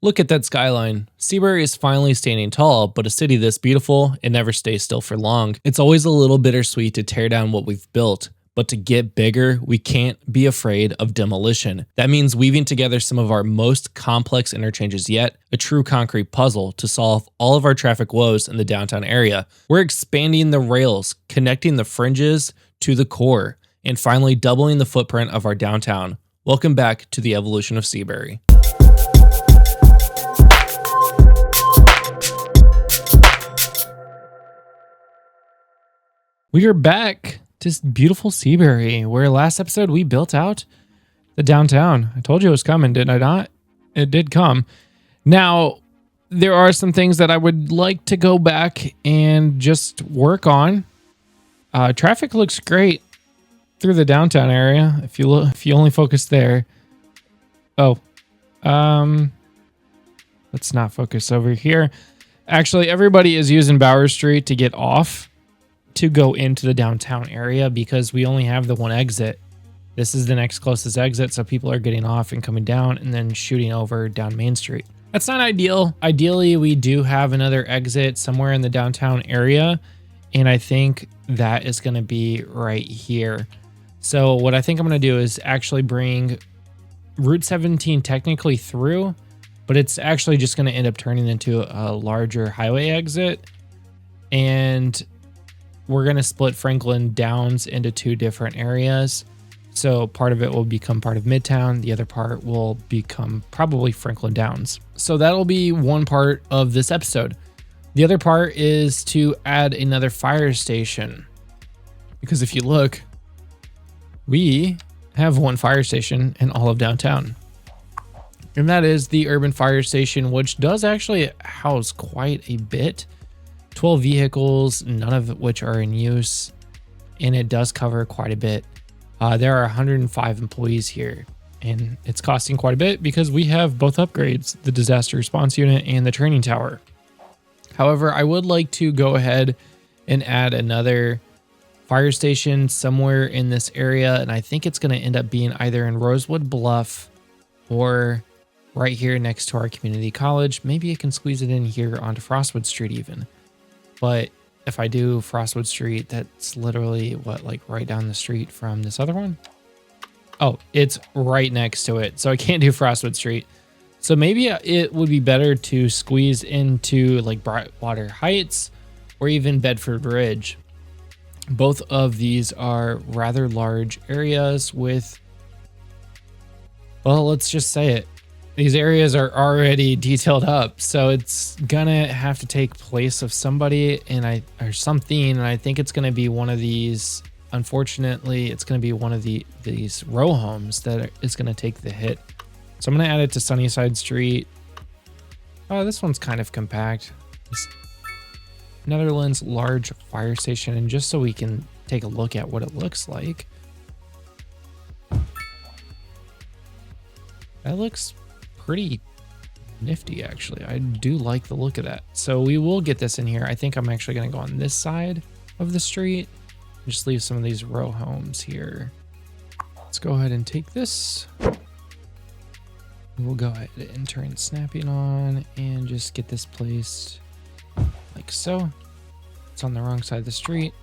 Look at that skyline. Seabury is finally standing tall, but a city this beautiful, it never stays still for long. It's always a little bittersweet to tear down what we've built, but to get bigger, we can't be afraid of demolition. That means weaving together some of our most complex interchanges yet, a true concrete puzzle to solve all of our traffic woes in the downtown area. We're expanding the rails, connecting the fringes to the core, and finally doubling the footprint of our downtown. Welcome back to the evolution of Seabury. We are back to beautiful Seabury, where last episode we built out the downtown. I told you it was coming, did I not? It did come. Now, there are some things that I would like to go back and just work on. Traffic looks great through the downtown area. If you only focus there. Oh, let's not focus over here. Actually, everybody is using Bower Street to get off to go into the downtown area because we only have the one exit. This is the next closest exit, so people are getting off and coming down and then shooting over down Main Street. That's not ideal. Ideally, we do have another exit somewhere in the downtown area, and I think that is going to be right here. So what I think I'm going to do is actually bring Route 17 technically through, but it's actually just going to end up turning into a larger highway exit, and we're going to split Franklin Downs into two different areas. So part of it will become part of Midtown. The other part will become probably Franklin Downs. So that'll be one part of this episode. The other part is to add another fire station. Because if you look, we have one fire station in all of downtown. And that is the urban fire station, which does actually house quite a bit. 12 vehicles, none of which are in use, and it does cover quite a bit. There are 105 employees here, and it's costing quite a bit because we have both upgrades, the disaster response unit and the training tower. However, I would like to go ahead and add another fire station somewhere in this area, and I think it's going to end up being either in Rosewood Bluff or right here next to our community college. Maybe I can squeeze it in here onto Frostwood Street even. But if I do Frostwood Street, that's literally like right down the street from this other one. Oh, it's right next to it. So I can't do Frostwood Street. So maybe it would be better to squeeze into like Brightwater Heights or even Bedford Ridge. Both of these are rather large areas with, well, let's just say it. These areas are already detailed up, so it's gonna have to take place of somebody or something, and I think it's gonna be one of these. Unfortunately, it's gonna be one of these row homes that is gonna take the hit. So I'm gonna add it to Sunnyside Street. Oh, this one's kind of compact. This Netherlands large fire station, and just so we can take a look at what it looks like. That looks pretty nifty, actually. I do like the look of that. So we will get this in here. I think I'm actually going to go on this side of the street. Just leave some of these row homes here. Let's go ahead and take this. We'll go ahead and turn snapping on and just get this placed like so. It's on the wrong side of the street.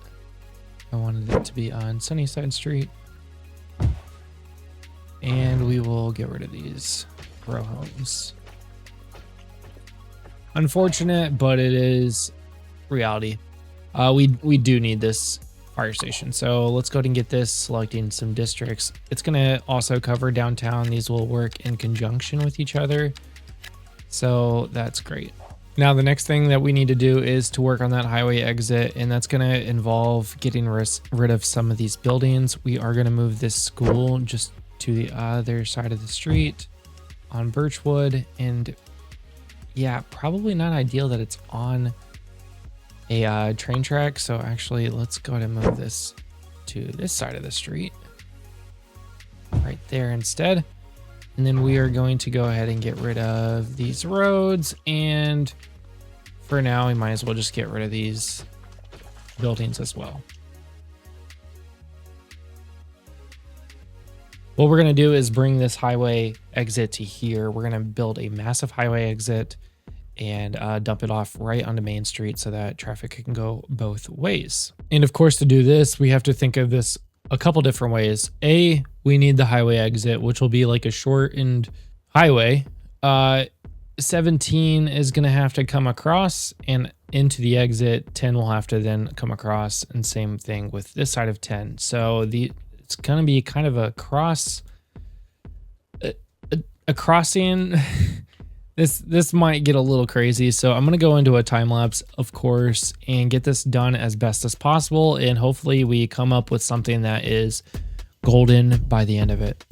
I wanted it to be on Sunnyside Street. And we will get rid of these row homes. Unfortunate, but it is reality. We do need this fire station, so let's go ahead and get this, selecting some districts. It's going to also cover downtown. These will work in conjunction with each other, so that's great. Now the next thing that we need to do is to work on that highway exit, and that's going to involve getting rid of some of these buildings. We are going to move this school just to the other side of the street on Birchwood, and yeah, probably not ideal that it's on a train track. So actually, let's go ahead and move this to this side of the street right there instead. And then we are going to go ahead and get rid of these roads, and for now we might as well just get rid of these buildings as well. What we're going to do is bring this highway exit to here. We're going to build a massive highway exit and dump it off right onto Main Street so that traffic can go both ways. And of course, to do this, we have to think of this a couple different ways. A, we need the highway exit, which will be like a shortened highway. 17 is going to have to come across and into the exit. 10 will have to then come across, and same thing with this side of 10. So it's going to be kind of a crossing. This might get a little crazy, so I'm going to go into a time lapse, of course, and get this done as best as possible, and hopefully we come up with something that is golden by the end of it.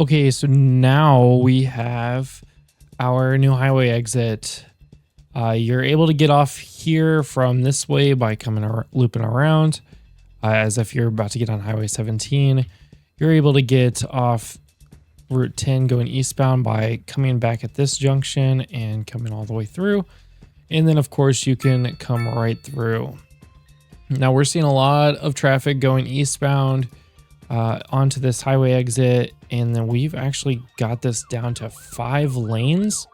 Okay, so now we have our new highway exit. You're able to get off here from this way by looping around, as if you're about to get on Highway 17. You're able to get off Route 10 going eastbound by coming back at this junction and coming all the way through. And then, of course, you can come right through. Now, we're seeing a lot of traffic going eastbound onto this highway exit, and then we've actually got this down to 5 lanes.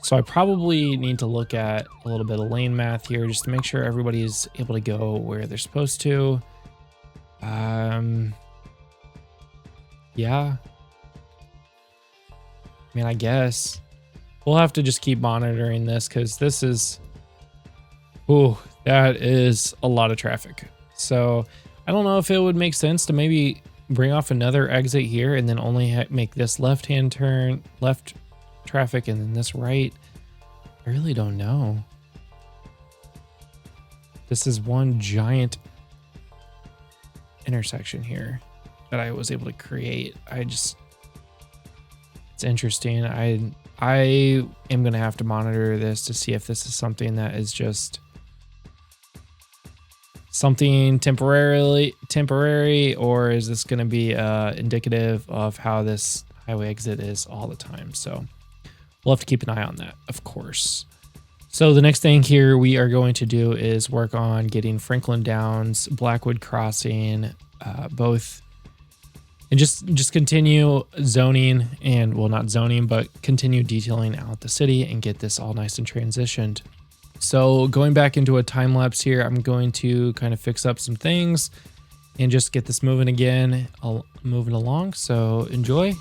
So I probably need to look at a little bit of lane math here just to make sure everybody's able to go where they're supposed to. Yeah. I mean, I guess we'll have to just keep monitoring this because this is, that is a lot of traffic. So I don't know if it would make sense to maybe bring off another exit here and then only make this left-hand turn, left traffic, and then this right. I really don't know. This is one giant intersection here that I was able to create. It's interesting. I am going to have to monitor this to see if this is something that is just something temporary, or is this going to be indicative of how this highway exit is all the time. So we'll have to keep an eye on that, of course. So the next thing here we are going to do is work on getting Franklin Downs, Blackwood Crossing, both, and just continue zoning and, well, not zoning, but continue detailing out the city and get this all nice and transitioned. So going back into a time lapse here, I'm going to kind of fix up some things and just get this moving again, moving along. So enjoy.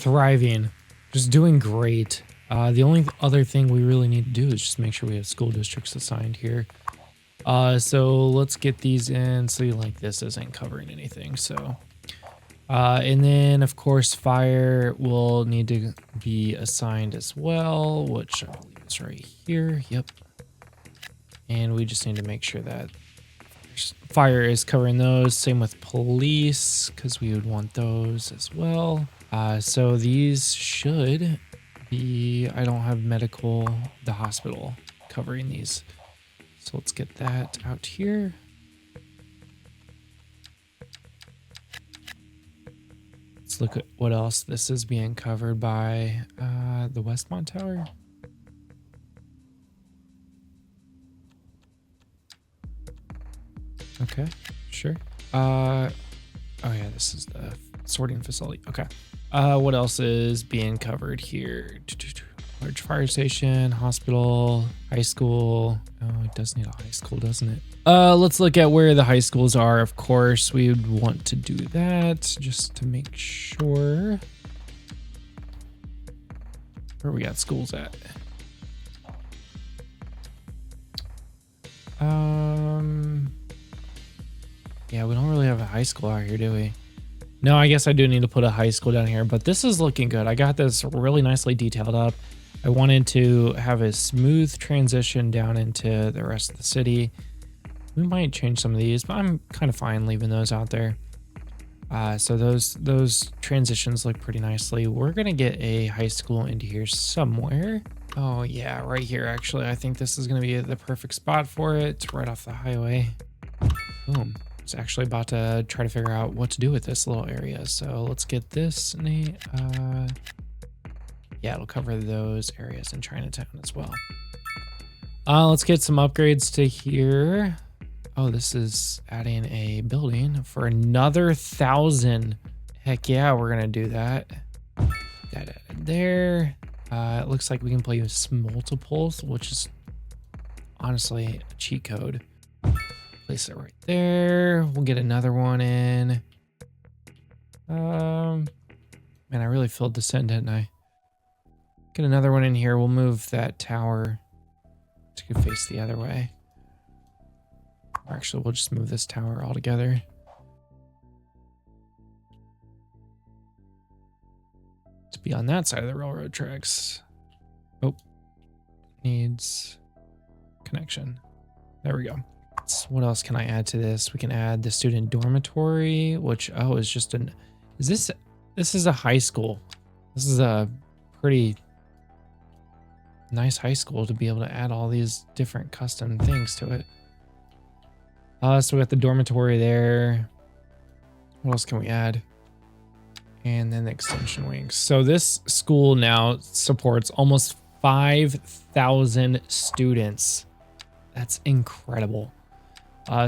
thriving, just doing great. The only other thing we really need to do is just make sure we have school districts assigned here. So let's get these in. So like this isn't covering anything. So, and then of course fire will need to be assigned as well, which I believe is right here. Yep. And we just need to make sure that fire is covering those. Same with police, because we would want those as well. So these should be, I don't have medical, the hospital covering these. So let's get that out here. Let's look at what else this is being covered by. The Westmont Tower. Okay, sure. Oh yeah, this is the sorting facility. Okay. What else is being covered here? Large fire station, hospital, high school. Oh, it does need a high school, doesn't it? Let's look at where the high schools are. Of course, we would want to do that just to make sure. Where we got schools at? Yeah, we don't really have a high school out here, do we? No, I guess I do need to put a high school down here, but this is looking good. I got this really nicely detailed up. I wanted to have a smooth transition down into the rest of the city. We might change some of these, but I'm kind of fine leaving those out there. So those transitions look pretty nicely. We're going to get a high school into here somewhere. Oh yeah, right here actually. I think this is going to be the perfect spot for it. It's right off the highway. Boom. I was actually about to try to figure out what to do with this little area. So let's get this. Yeah, it'll cover those areas in Chinatown as well. Let's get some upgrades to here. Oh, this is adding a building for another 1,000. Heck yeah, we're gonna do that. That added there. It looks like we can play with multiples, which is honestly a cheat code. Place it right there. We'll get another one in. Man, I really filled this in, didn't I? Get another one in here. We'll move that tower to face the other way. Or actually, we'll just move this tower altogether. To be on that side of the railroad tracks. Oh, needs connection. There we go. What else can I add to this? We can add the student dormitory, which, oh, is just an, this is a high school. This is a pretty nice high school to be able to add all these different custom things to it. So we got the dormitory there. What else can we add? And then the extension wings. So this school now supports almost 5,000 students. That's incredible.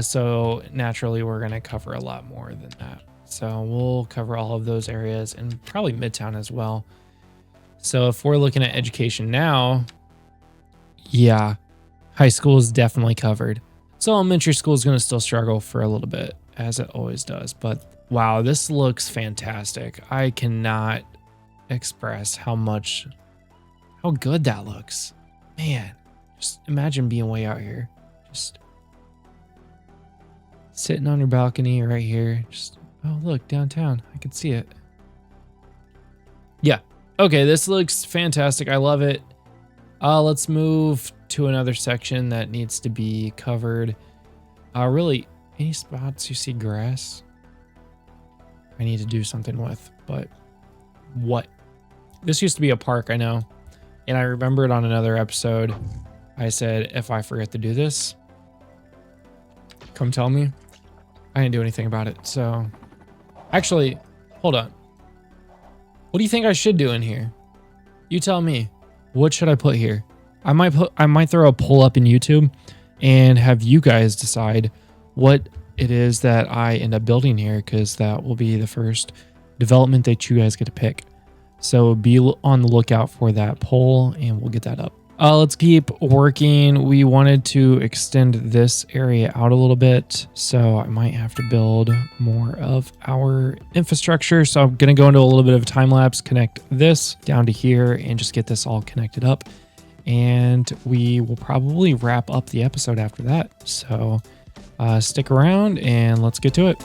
So naturally we're going to cover a lot more than that. So we'll cover all of those areas and probably Midtown as well. So if we're looking at education now, yeah, high school is definitely covered. So elementary school is going to still struggle for a little bit, as it always does. But wow, this looks fantastic. I cannot express how good that looks. Man, just imagine being way out here. Just sitting on your balcony right here. Just, oh, look, downtown. I can see it. Yeah. Okay, this looks fantastic. I love it. Let's move to another section that needs to be covered. Really, any spots you see grass, I need to do something with, but what? This used to be a park, I know. And I remembered on another episode, I said, if I forget to do this, come tell me. I didn't do anything about it. So actually, hold on. What do you think I should do in here? You tell me. What should I put here? I might throw a poll up in YouTube and have you guys decide what it is that I end up building here, because that will be the first development that you guys get to pick. So be on the lookout for that poll and we'll get that up. Let's keep working. We wanted to extend this area out a little bit, so I might have to build more of our infrastructure. So I'm going to go into a little bit of a time lapse, connect this down to here, and just get this all connected up. And we will probably wrap up the episode after that. So stick around and let's get to it.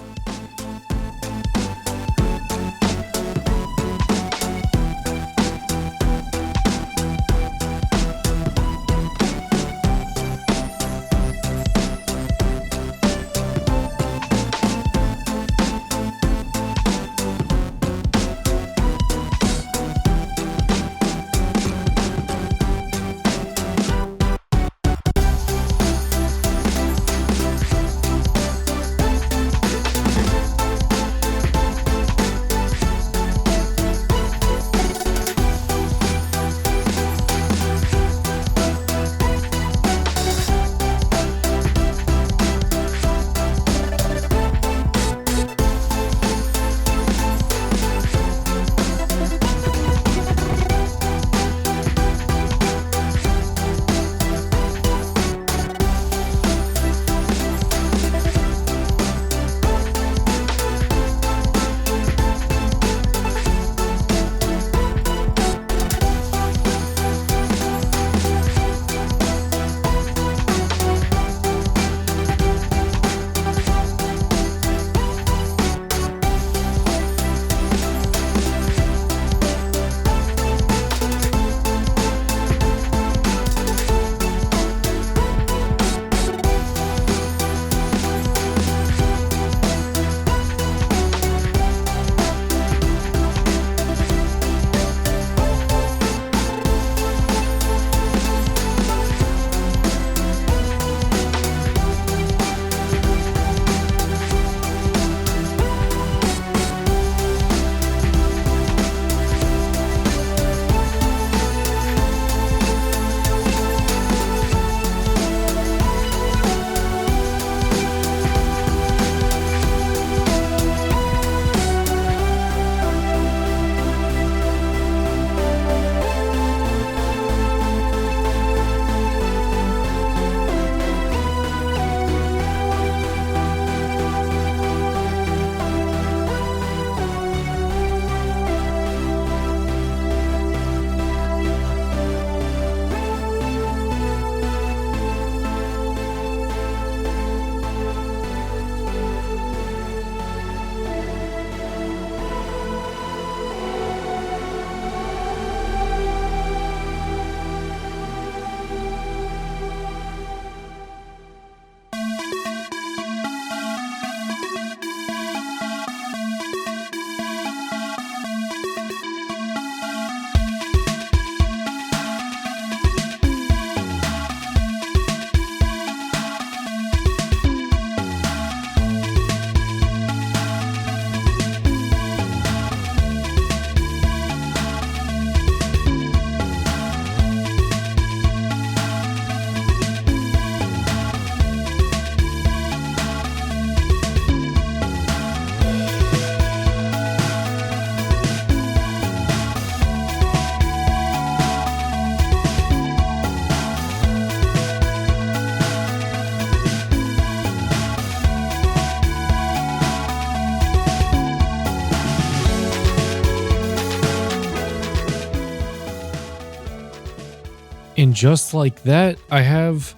And just like that, I have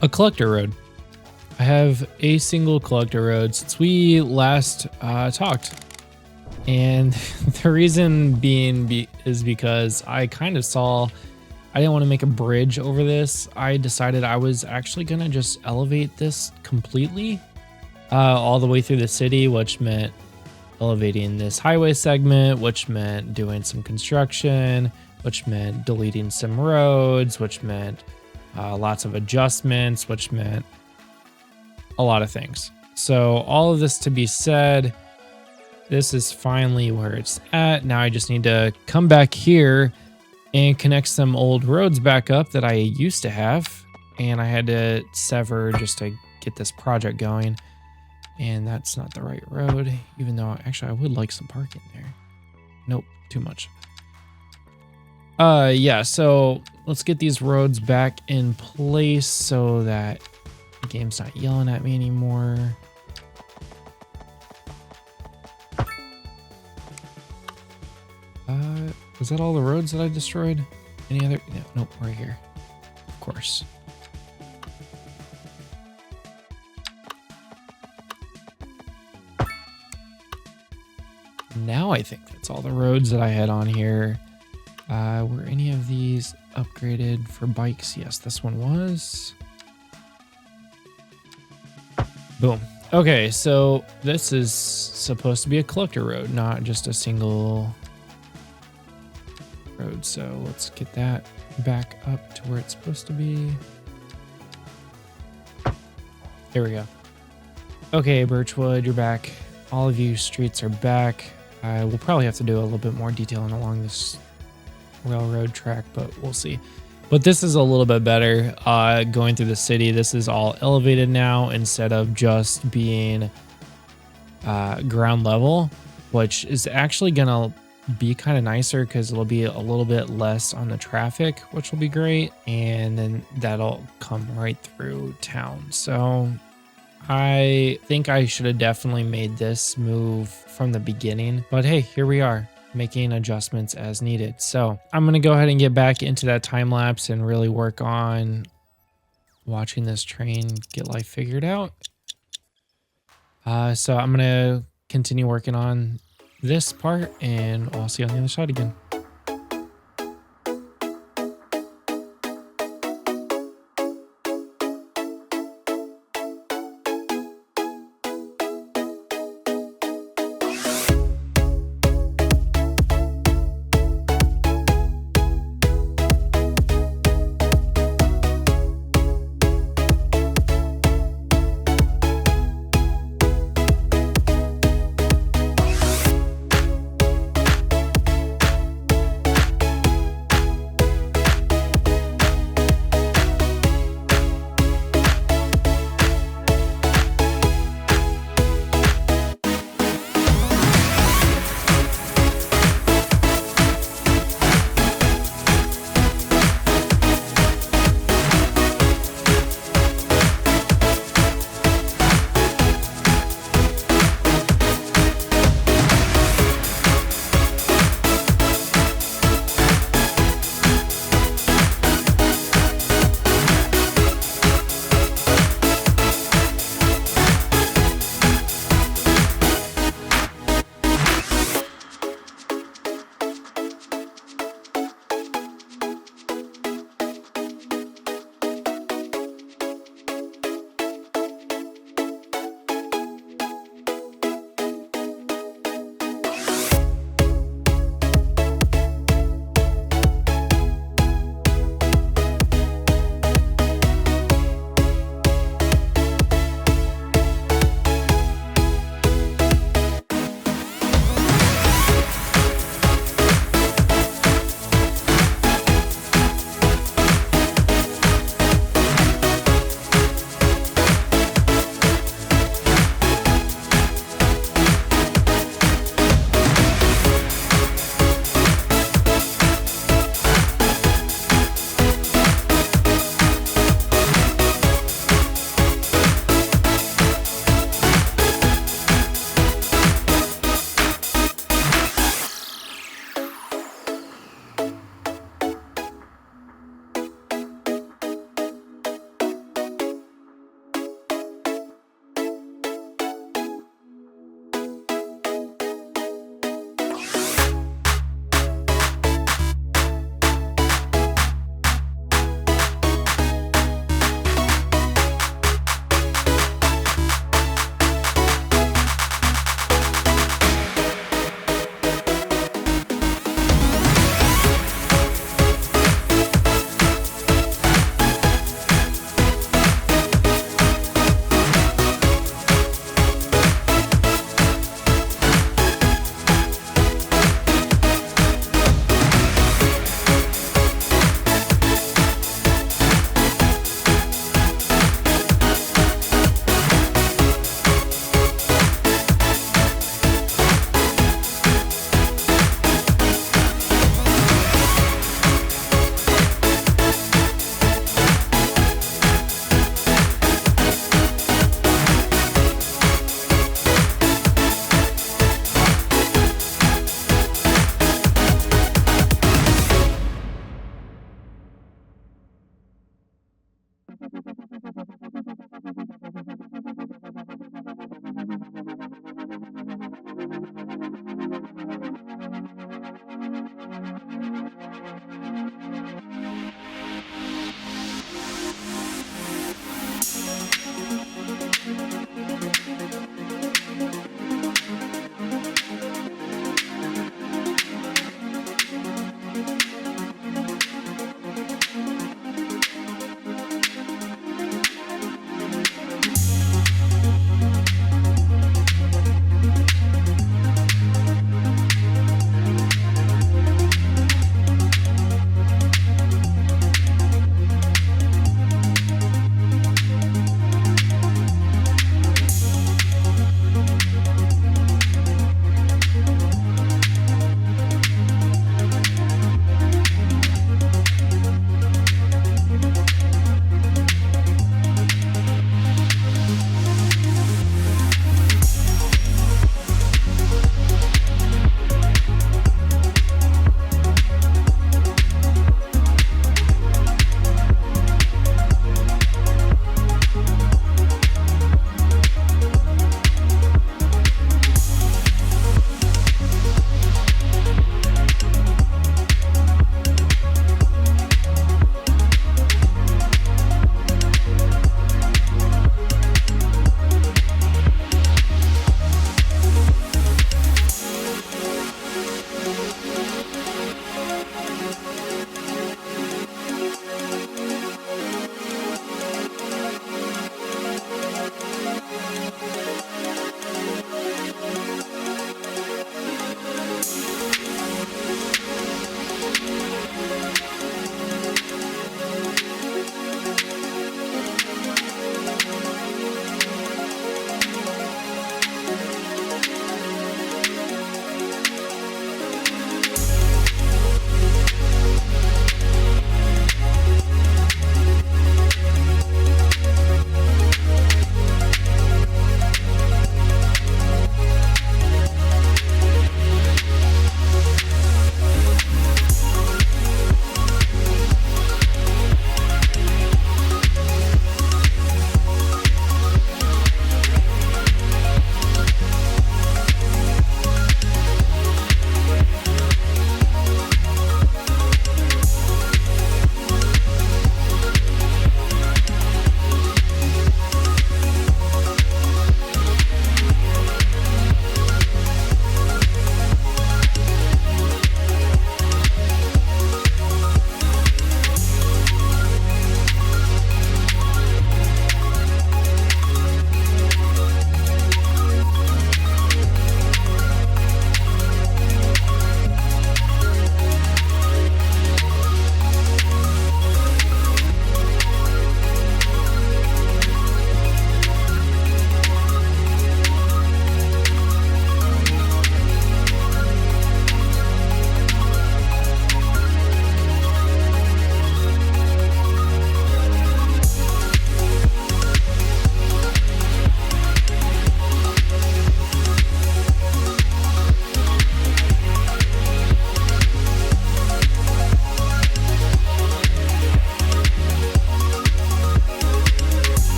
a collector road. I have a single collector road since we last talked. And the reason being is because I kind of saw, I didn't want to make a bridge over this. I decided I was actually going to just elevate this completely all the way through the city, which meant elevating this highway segment, which meant doing some construction, which meant deleting some roads, which meant lots of adjustments, which meant a lot of things. So all of this to be said, this is finally where it's at. Now I just need to come back here and connect some old roads back up that I used to have. And I had to sever just to get this project going. And that's not the right road, even though actually I would like some parking there. Nope, too much. Yeah, so let's get these roads back in place so that the game's not yelling at me anymore. Was that all the roads that I destroyed? Any other? No, nope, right here. Of course. Now I think that's all the roads that I had on here. Were any of these upgraded for bikes? Yes, this one was. Boom. Okay, so this is supposed to be a collector road, not just a single road. So let's get that back up to where it's supposed to be. There we go. Okay, Birchwood, you're back. All of you streets are back. We'll probably have to do a little bit more detailing along this railroad track, but we'll see. But this is a little bit better. Going through the city, this is all elevated now instead of just being ground level, which is actually gonna be kind of nicer because it'll be a little bit less on the traffic, which will be great. And then that'll come right through town. So I think I should have definitely made this move from the beginning, but hey, here we are, making adjustments as needed. So I'm gonna go ahead and get back into that time lapse and really work on watching this train get life figured out. So I'm gonna continue working on this part, and I'll see you on the other side again.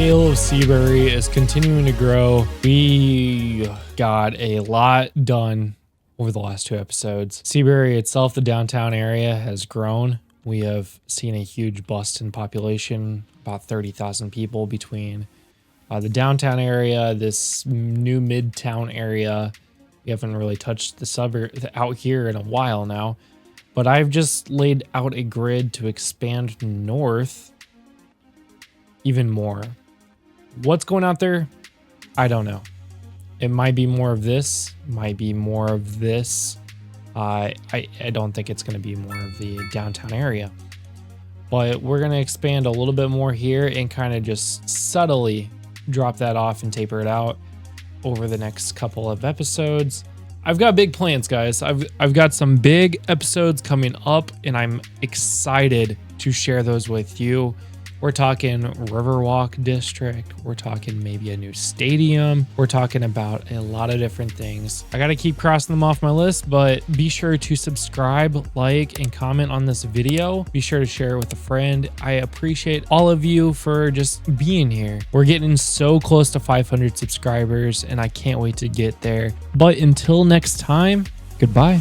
scale of Seabury is continuing to grow. We got a lot done over the last 2 episodes. Seabury itself, the downtown area, has grown. We have seen a huge bust in population, about 30,000 people between the downtown area, this new midtown area. We haven't really touched the suburb out here in a while now, but I've just laid out a grid to expand north even more. What's going out there? I don't know. It might be more of this, might be more of this. I don't think it's going to be more of the downtown area, but we're going to expand a little bit more here and kind of just subtly drop that off and taper it out over the next couple of episodes. I've got big plans, guys. I've got some big episodes coming up, and I'm excited to share those with you. We're talking Riverwalk district. We're talking maybe a new stadium. We're talking about a lot of different things. I got to keep crossing them off my list, but be sure to subscribe, like, and comment on this video. Be sure to share it with a friend. I appreciate all of you for just being here. We're getting so close to 500 subscribers, and I can't wait to get there. But until next time, goodbye.